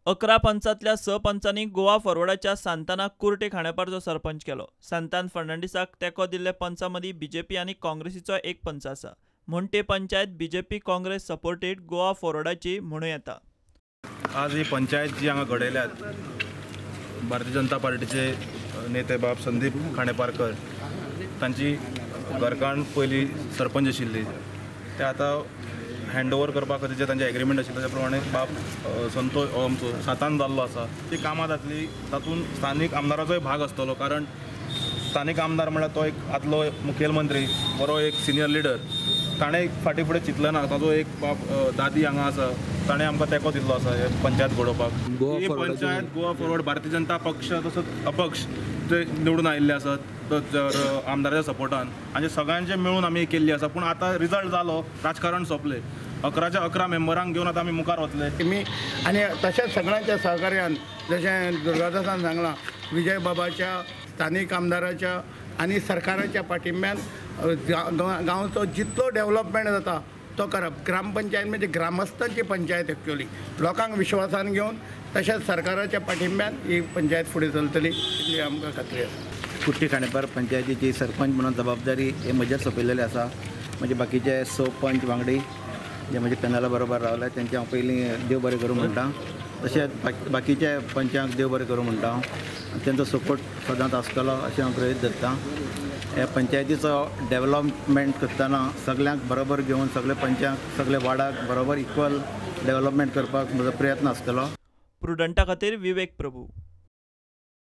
11 पंचांतल्या 6 पंचांनी गोवा फॉरवर्डाच्या सांताना कुर्टे खांडेपारचो सरपंच केलो। सांतान फर्नांडिसाक तेंको दिल्ले पंचां मदीं बीजेपी आनी काँग्रेसीचो एक पंच आसा, म्हूण ते पंचायत बीजेपी काँग्रेस सपोर्टेड गोवा फॉरवर्डाची म्हणूं येता। आज ही पंचायत जी हांगा घडयल्यात भारतीय जनता पार्टीचे नेते बाब संदीप खांडेपारकर तांची घरकान्न पयलीं सरपंच आशिल्ली, ते आतां हँडओवर करपा खातीर जे तांचे एग्रीमेंट आशिल्ले त्या प्रमाणे बाब संतोष आमचो सातान जाल्लो आसा, ती कामां जातली। तातूंत स्थानीक आमदाराचोय भाग आसतलो, कारण स्थानीक आमदार म्हळ्यार तो एक आदलो मुखेलमंत्री, बरो एक सिनियर लिडर, ताणें फाटीं फुडें चिंतलें ना। ताजो एक बाब दादी हांगा आसा, ताणें आमकां तेंको दिल्लो आसा हे पंचायत घडोवपाक। ही पंचायत गोवा फॉरवर्ड भारतीय जनता पक्ष तसोच अपक्ष जे निवडून आयिल्ले आसात आमदाराच्या सपोर्टान, आनी सगळ्यांचे मेळून आमी केल्ली आसा। पूण आतां रिजल्ट जालो, राजकारण सोंपलें, 11च्या 11 मेंबरांक घेवन आतां आमी मुखार वतले। आनी तशेंच सगळ्यांच्या सहकार्यान, जशें दुर्गादासान सांगलां, विजय बाबाच्या, स्थानीक आमदाराच्या आनी सरकाराच्या पाठिंब्यान गांवचो जितलो डेव्हलपमेंट जाता तो करप। ग्रामपंचायत म्हणजे ग्रामस्थांची पंचायत एक्चुअली, लोकांक विश्वासान घेवन तशेंच सरकाराच्या पाठिंब्यान ही पंचायत फुडें चलतली इतली आमकां खात्री आसा। कुर्टे खांडेपार पंचायतीची सरपंच म्हणून जबाबदारी हे म्हजेर सोंपयलेली आसा। म्हणजे बाकीचे 6 पंच वांगडी जे म्हणजे पॅनला बरोबर रावले तेंचे हांव पयलीं देव बरें करूं म्हणटा, तशेंच बाकीचे पंचांक देव बरें करूं म्हणटा, तेंचो सपोर्ट सदांच आसतलो अशें हांव गृहीत धरतां। ह्या पंचायतीचो डेव्हलपमेंट करतना सगळ्यांक बरोबर घेवन सगळे पंचांक, सगळे वार्डाक बरोबर इक्वल डेव्हलपमेंट करपाक म्हजो प्रयत्न आसतलो। प्रुडंटा खातीर विवेक प्रभू।